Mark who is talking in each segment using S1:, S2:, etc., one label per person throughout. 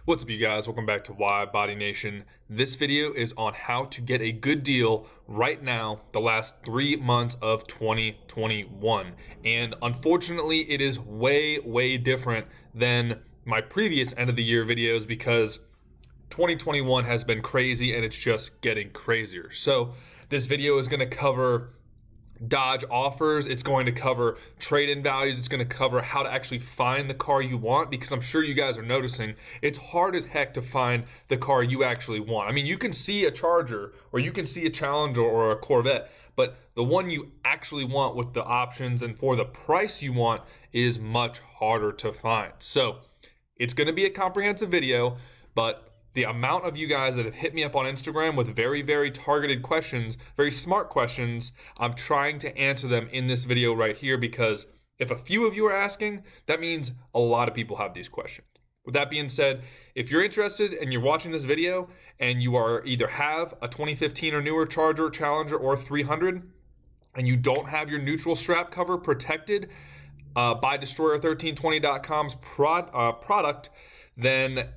S1: What's up, you guys? Welcome back to Widebody Nation. This video is on how to get a good deal right now, the last 3 months of 2021. And unfortunately, it is way different than my previous end of the year videos because 2021 has been crazy and it's just getting crazier. So this video is going to cover Dodge offers, it's going to cover trade-in values, it's going to cover how to actually find the car you want, because I'm sure you guys are noticing it's hard as heck to find the car you actually want. I mean, you can see a Charger or you can see a Challenger or a Corvette, but the one you actually want with the options and for the price you want is much harder to find. So it's going to be a comprehensive video, but the amount of you guys that have hit me up on Instagram with very targeted questions, very smart questions, I'm trying to answer them in this video right here, because if a few of you are asking, that means a lot of people have these questions. With that being said, if you're interested and you're watching this video and you are either have a 2015 or newer Charger, Challenger, or 300, and you don't have your neutral strap cover protected by Destroyer1320.com's product, then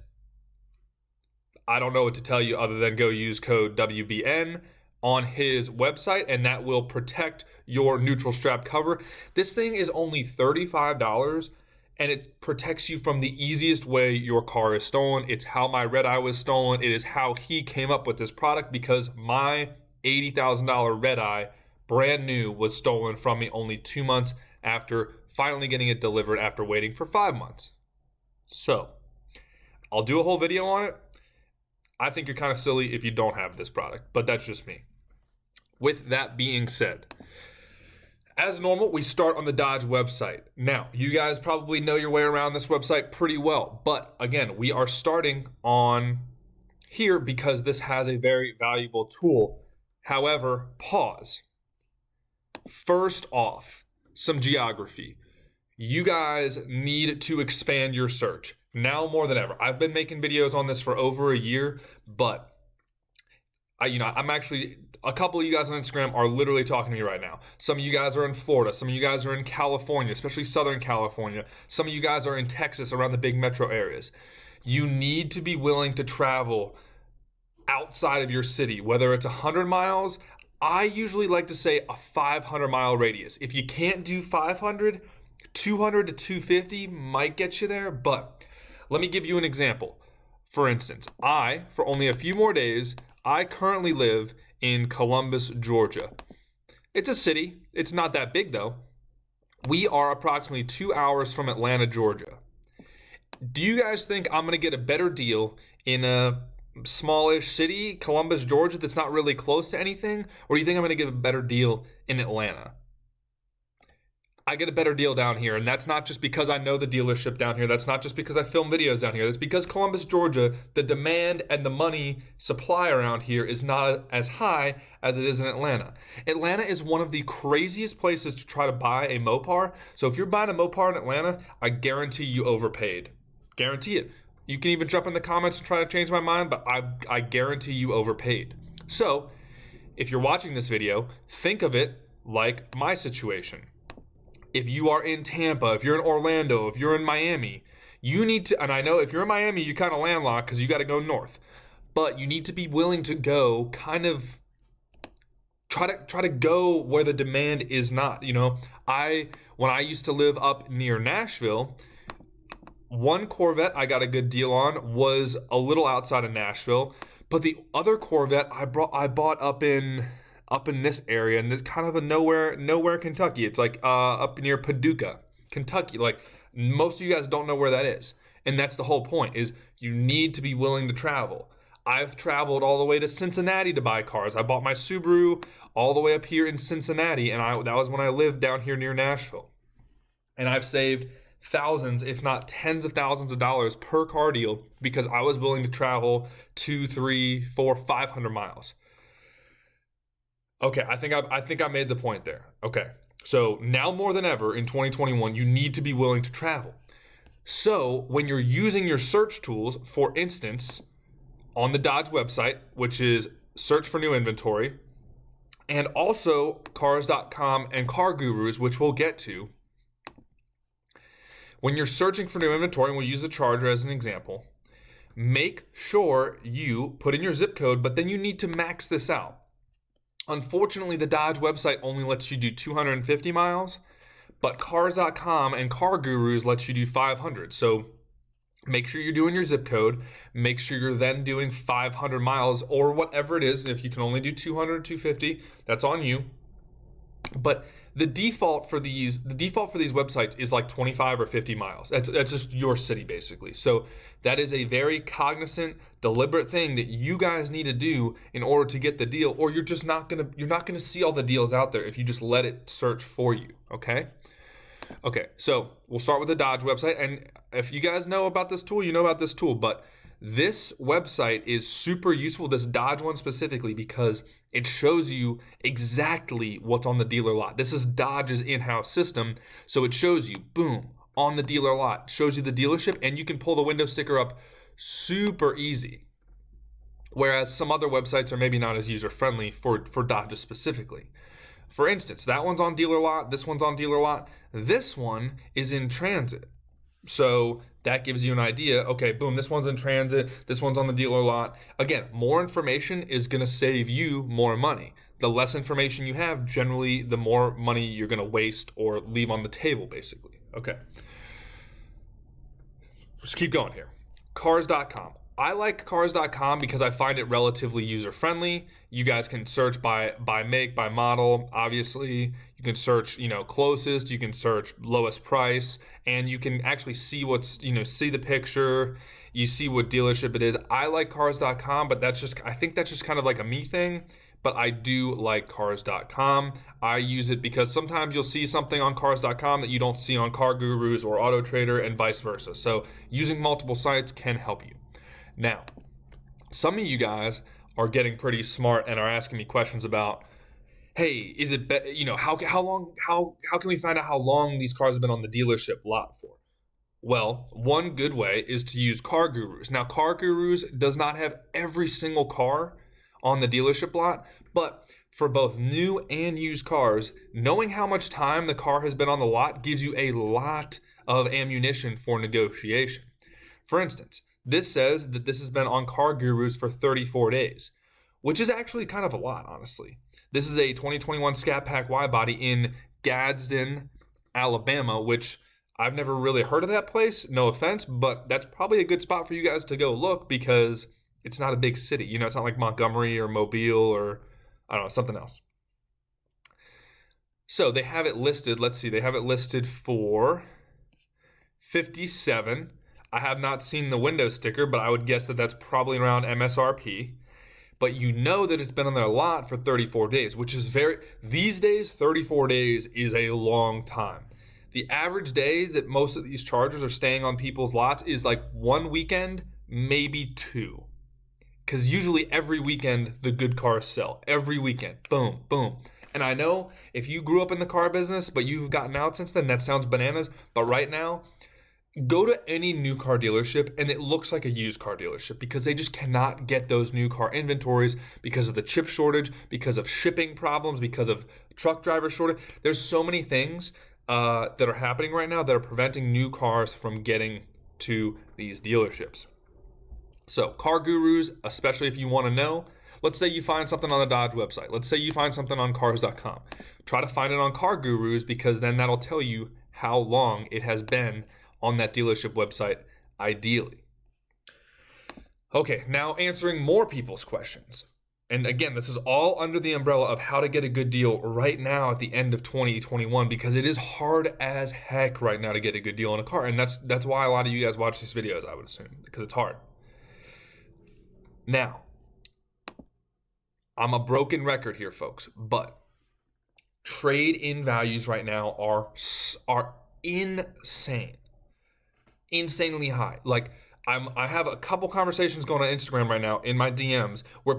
S1: I don't know what to tell you other than go use code WBN on his website, and that will protect your neutral strap cover. This thing is only $35, and it protects you from the easiest way your car is stolen. It's how my Redeye was stolen. It is how he came up with this product, because my $80,000 Redeye, brand new, was stolen from me only 2 months after finally getting it delivered after waiting for 5 months. So I'll do a whole video on it. I think you're kind of silly if you don't have this product, but that's just me. With that being said, as normal, we start on the Dodge website. Now, you guys probably know your way around this website pretty well, but again, we are starting on here because this has a very valuable tool. However, pause. First off, some geography. You guys need to expand your search. Now more than ever. I've been making videos on this for over a year, but I'm actually, a couple of you guys on Instagram are literally talking to me right now. Some of you guys are in Florida. Some of you guys are in California, especially Southern California. Some of you guys are in Texas, around the big metro areas. You need to be willing to travel outside of your city, whether it's 100 miles. I usually like to say a 500-mile radius. If you can't do 500, 200 to 250 might get you there, but let me give you an example. For instance, for only a few more days, I currently live in Columbus, Georgia. It's a city. It's not that big, though. We are approximately 2 hours from Atlanta, Georgia. Do you guys think I'm going to get a better deal in a smallish city, Columbus, Georgia, that's not really close to anything? Or do you think I'm going to get a better deal in Atlanta? I get a better deal down here, and that's not just because I know the dealership down here. That's not just because I film videos down here. That's because Columbus, Georgia, the demand and the money supply around here is not as high as it is in Atlanta. Atlanta is one of the craziest places to try to buy a Mopar. So if you're buying a Mopar in Atlanta, I guarantee you overpaid. Guarantee it. You can even jump in the comments and try to change my mind, but I guarantee you overpaid. So if you're watching this video, think of it like my situation. If you are in Tampa, if you're in Orlando, if you're in Miami, you need to, and I know if you're in Miami, you kind of landlocked because you got to go north, but you need to be willing to go kind of try to go where the demand is not. When I used to live up near Nashville, one Corvette I got a good deal on was a little outside of Nashville, but the other Corvette I bought up in this area, and it's kind of a nowhere Kentucky. It's like up near Paducah, Kentucky. Like, most of you guys don't know where that is, and that's the whole point, is you need to be willing to travel. I've traveled all the way to Cincinnati to buy cars. I bought my Subaru all the way up here in Cincinnati, and that was when I lived down here near Nashville. And I've saved thousands, if not tens of thousands of dollars per car deal because I was willing to travel 200, 300, 400, 500 miles. Okay, I think I made the point there. Okay, so now more than ever in 2021, you need to be willing to travel. So when you're using your search tools, for instance, on the Dodge website, which is search for new inventory, and also cars.com and Car Gurus, which we'll get to, when you're searching for new inventory, and we'll use the Charger as an example, make sure you put in your zip code, but then you need to max this out. Unfortunately, the Dodge website only lets you do 250 miles, but Cars.com and Car Gurus lets you do 500. So make sure you're doing your zip code. Make sure you're then doing 500 miles or whatever it is. If you can only do 200 or 250, that's on you. But the default for these websites is like 25 or 50 miles. That's just your city basically. So that is a very cognizant, deliberate thing that you guys need to do in order to get the deal, or you're not gonna see all the deals out there if you just let it search for you. Okay, so we'll start with the Dodge website, and if you guys know about this tool, you know about this tool, but this website is super useful, this Dodge one specifically, because it shows you exactly what's on the dealer lot. This is Dodge's in-house system, so it shows you, boom, on the dealer lot, shows you the dealership, and you can pull the window sticker up super easy. Whereas some other websites are maybe not as user-friendly for Dodge specifically. For instance, that one's on dealer lot, this one's on dealer lot, this one is in transit. So that gives you an idea, okay, boom, this one's in transit, this one's on the dealer lot. Again, more information is gonna save you more money. The less information you have, generally, the more money you're gonna waste or leave on the table, basically. Okay. Let's keep going here. Cars.com. I like Cars.com because I find it relatively user-friendly. You guys can search by make, by model. Obviously, you can search, closest. You can search lowest price, and you can actually see see the picture. You see what dealership it is. I like Cars.com, but I think that's just kind of like a me thing. But I do like Cars.com. I use it because sometimes you'll see something on Cars.com that you don't see on Car Gurus or Auto Trader, and vice versa. So using multiple sites can help you. Now, some of you guys are getting pretty smart and are asking me questions about, hey, is it how can we find out how long these cars have been on the dealership lot for? Well, one good way is to use Car Gurus. Now, Car Gurus does not have every single car on the dealership lot, but for both new and used cars, knowing how much time the car has been on the lot gives you a lot of ammunition for negotiation. For instance, this says that this has been on Car Gurus for 34 days, which is actually kind of a lot, honestly. This is a 2021 Scat Pack Widebody in Gadsden, Alabama, which I've never really heard of that place, no offense, but that's probably a good spot for you guys to go look because it's not a big city. It's not like Montgomery or Mobile or, I don't know, something else. So they have it listed, let's see, they have it listed for 57. I have not seen the window sticker, but I would guess that that's probably around MSRP. But you know that it's been on their lot for 34 days, which is these days, 34 days is a long time. The average days that most of these chargers are staying on people's lots is like one weekend, maybe two. Because usually every weekend, the good cars sell. Every weekend, boom, boom. And I know if you grew up in the car business, but you've gotten out since then, that sounds bananas. But right now, go to any new car dealership and it looks like a used car dealership because they just cannot get those new car inventories because of the chip shortage, because of shipping problems, because of truck driver shortage. There's so many things that are happening right now that are preventing new cars from getting to these dealerships. So Car Gurus, especially if you want to know, let's say you find something on the Dodge website. Let's say you find something on Cars.com. Try to find it on Car Gurus because then that'll tell you how long it has been on that dealership website, ideally. Okay, now answering more people's questions. And again, this is all under the umbrella of how to get a good deal right now at the end of 2021 because it is hard as heck right now to get a good deal on a car. And that's why a lot of you guys watch these videos, I would assume, because it's hard. Now, I'm a broken record here, folks, but trade-in values right now are insane. Insanely high. Like I have a couple conversations going on Instagram right now in my DMs where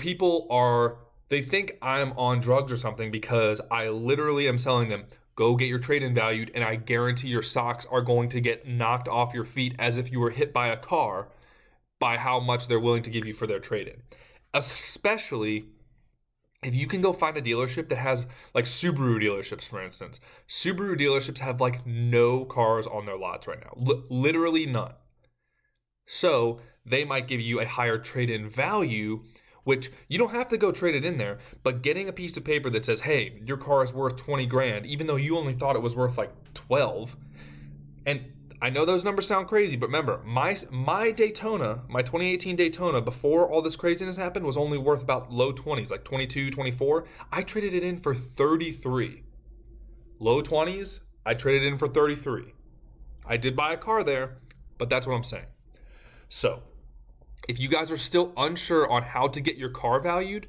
S1: they think I'm on drugs or something because I literally am selling them, go get your trade-in valued, and I guarantee your socks are going to get knocked off your feet as if you were hit by a car by how much they're willing to give you for their trade-in. Especially if you can go find a dealership that has, like Subaru dealerships, for instance. Subaru dealerships have like no cars on their lots right now. Literally none. So they might give you a higher trade-in value, which you don't have to go trade it in there, but getting a piece of paper that says, hey, your car is worth 20 grand, even though you only thought it was worth like 12. And I know those numbers sound crazy, but remember, my Daytona, my 2018 Daytona, before all this craziness happened, was only worth about low 20s, like 22, 24. I traded it in for 33. Low 20s, I traded it in for 33. I did buy a car there, but that's what I'm saying. So, if you guys are still unsure on how to get your car valued,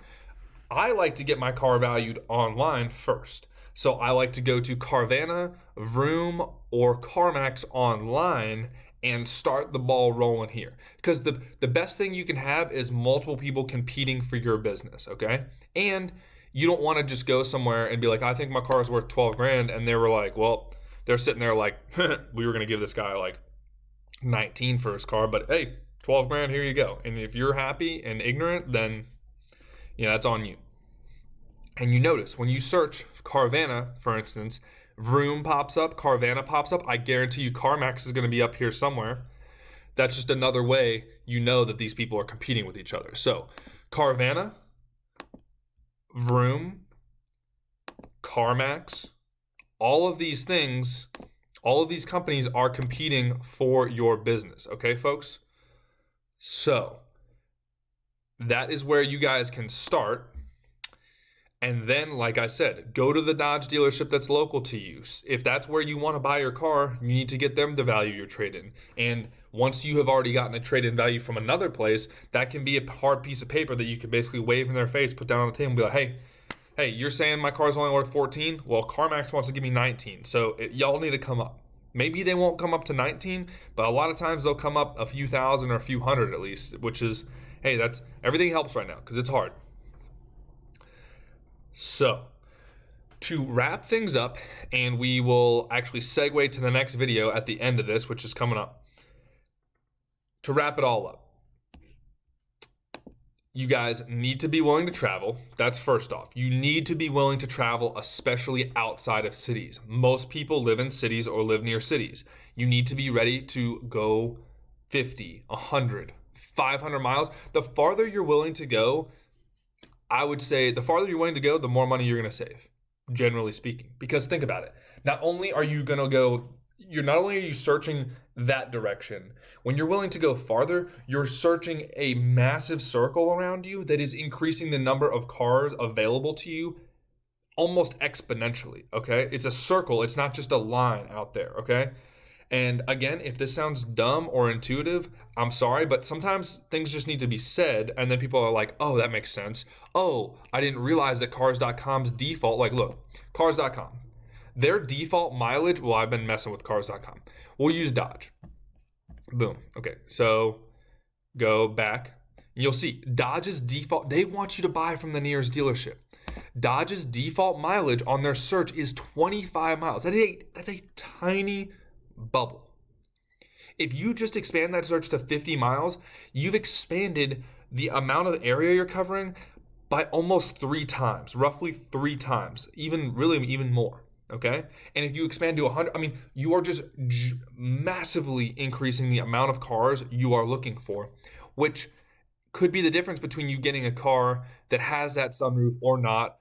S1: I like to get my car valued online first. So I like to go to Carvana, Vroom, or CarMax online and start the ball rolling here. Because the best thing you can have is multiple people competing for your business, okay? And you don't want to just go somewhere and be like, I think my car is worth 12 grand. And they were like, well, they're sitting there like, we were going to give this guy like 19 for his car, but hey, 12 grand, here you go. And if you're happy and ignorant, then that's on you. And you notice when you search Carvana, for instance, Vroom pops up, Carvana pops up. I guarantee you CarMax is going to be up here somewhere. That's just another way you know that these people are competing with each other. So Carvana, Vroom, CarMax, all of these things, all of these companies are competing for your business. Okay, folks? So that is where you guys can start. And then, like I said, go to the Dodge dealership that's local to you. If that's where you want to buy your car, you need to get them to value your trade-in. And once you have already gotten a trade-in value from another place, that can be a hard piece of paper that you can basically wave in their face, put down on the table and be like, hey, you're saying my car's only worth 14? Well, CarMax wants to give me 19. So y'all need to come up. Maybe they won't come up to 19, but a lot of times they'll come up a few thousand or a few hundred at least, which is, hey, that's everything helps right now because it's hard. So, to wrap things up, and we will actually segue to the next video at the end of this, which is coming up. To wrap it all up, you guys need to be willing to travel. That's first off. You need to be willing to travel, especially outside of cities. Most people live in cities or live near cities. You need to be ready to go 50, 100, 500 miles. The farther you're willing to go, I would say the farther you're willing to go, the more money you're going to save, generally speaking. Because think about it. Not only are you searching that direction. When you're willing to go farther, you're searching a massive circle around you that is increasing the number of cars available to you almost exponentially, okay? It's a circle. It's not just a line out there, okay? And again, if this sounds dumb or intuitive, I'm sorry, but sometimes things just need to be said, and then people are like, oh, that makes sense. Oh, I didn't realize that Cars.com's default, like look, Cars.com, their default mileage, well, I've been messing with Cars.com. We'll use Dodge. Boom. Okay, so go back. And you'll see Dodge's default, they want you to buy from the nearest dealership. Dodge's default mileage on their search is 25 miles. That's a tiny bubble. If you just expand that search to 50 miles, you've expanded the amount of area you're covering by almost 3 times, roughly 3 times, even more. Okay. And if you expand to 100, you are just massively increasing the amount of cars you are looking for, which could be the difference between you getting a car that has that sunroof or not,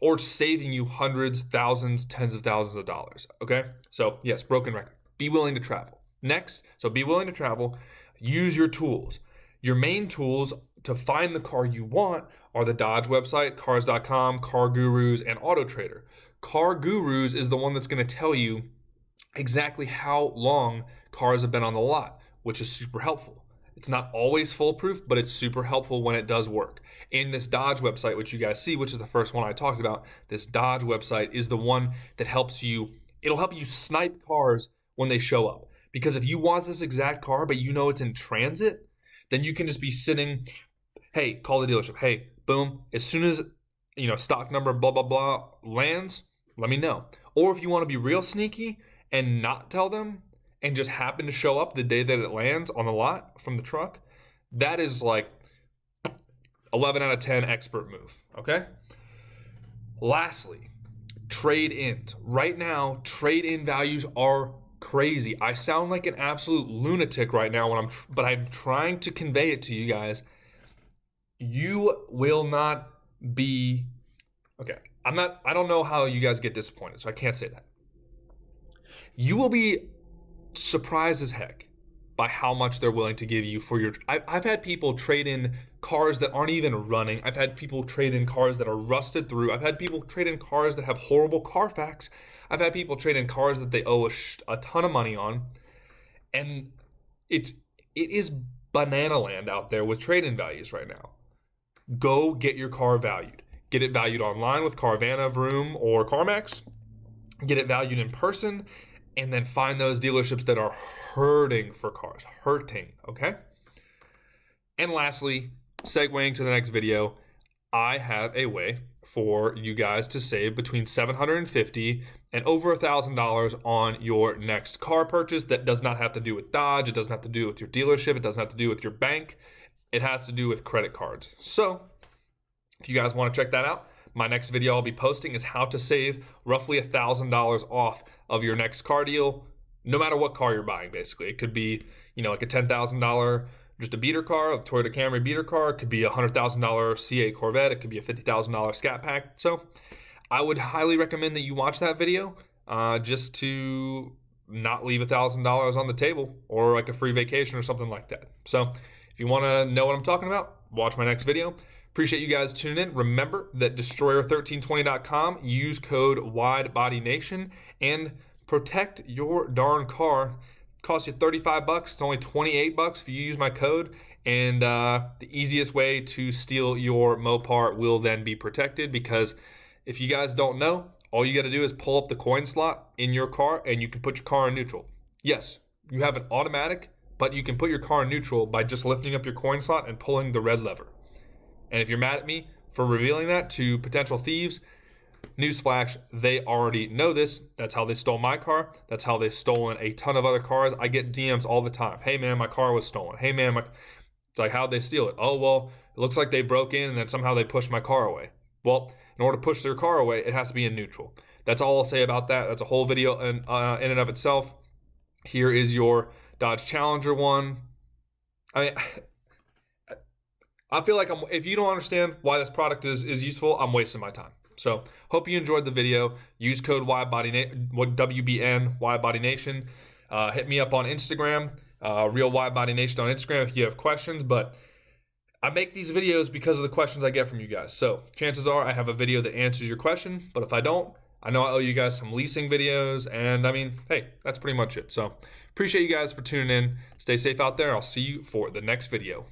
S1: or saving you hundreds, thousands, tens of thousands of dollars. Okay. So yes, broken record. Be willing to travel. Next, so be willing to travel. Use your tools. Your main tools to find the car you want are the Dodge website, Cars.com, Car Gurus, and Auto Trader. Car Gurus is the one that's going to tell you exactly how long cars have been on the lot, which is super helpful. It's not always foolproof, but it's super helpful when it does work. In this Dodge website, which you guys see, which is the first one I talked about, this Dodge website is the one that it'll help you snipe cars when they show up. Because if you want this exact car, but you know it's in transit, then you can just be sitting, hey, call the dealership. Hey, boom, as soon as, stock number, blah, blah, blah, lands, let me know. Or if you want to be real sneaky and not tell them and just happen to show up the day that it lands on the lot from the truck, that is like 11 out of 10 expert move, okay? Lastly, trade-ins. Right now, trade-in values are crazy. I sound like an absolute lunatic right now but I'm trying to convey it to you guys. You will not be, okay, I don't know how you guys get disappointed, so I can't say that. You will be surprised as heck by how much they're willing to give you for your, I've had people trade in cars that aren't even running. I've had people trade in cars that are rusted through. I've had people trade in cars that have horrible Carfax. I've had people trade in cars that they owe a ton of money on. And it is banana land out there with trade-in values right now. Go get your car valued. Get it valued online with Carvana, Vroom, or CarMax. Get it valued in person, and then find those dealerships that are hurting for cars. Hurting, okay? And lastly, segueing to the next video, I have a way for you guys to save between $750 and over $1,000 on your next car purchase. That does not have to do with Dodge. It doesn't have to do with your dealership. It doesn't have to do with your bank. It has to do with credit cards. So if you guys want to check that out, my next video I'll be posting is how to save roughly $1,000 off of your next car deal, no matter what car you're buying, basically. It could be, like a $10,000 just a beater car, a Toyota Camry beater car. It could be a $100,000 C8 Corvette. It could be a $50,000 Scat Pack. So I would highly recommend that you watch that video just to not leave $1,000 on the table, or like a free vacation or something like that. So if you want to know what I'm talking about, watch my next video. Appreciate you guys tuning in. Remember that Destroyer1320.com, use code WIDEBODYNATION, and protect your darn car. Costs you $35. It's only $28 if you use my code. And the easiest way to steal your MOPAR will then be protected, because if you guys don't know, all you got to do is pull up the coin slot in your car and you can put your car in neutral. Yes, you have an automatic, but you can put your car in neutral by just lifting up your coin slot and pulling the red lever. And if you're mad at me for revealing that to potential thieves, newsflash, they already know this. That's how they stole my car. That's how they've stolen a ton of other cars. I get DMs all the time. Hey man, my car was stolen. Hey man, it's like, how'd they steal it? Oh, well, it looks like they broke in and then somehow they pushed my car away. Well, in order to push their car away, it has to be in neutral. That's all I'll say about that. That's a whole video in and of itself. Here is your Dodge Challenger one. I feel like if you don't understand why this product is useful, I'm wasting my time. So hope you enjoyed the video. Use code WBN WideBodyNation. Hit me up on Instagram, Real WideBodyNation on Instagram if you have questions. But I make these videos because of the questions I get from you guys. So chances are I have a video that answers your question. But if I don't, I know I owe you guys some leasing videos. And I mean, hey, that's pretty much it. So appreciate you guys for tuning in. Stay safe out there. I'll see you for the next video.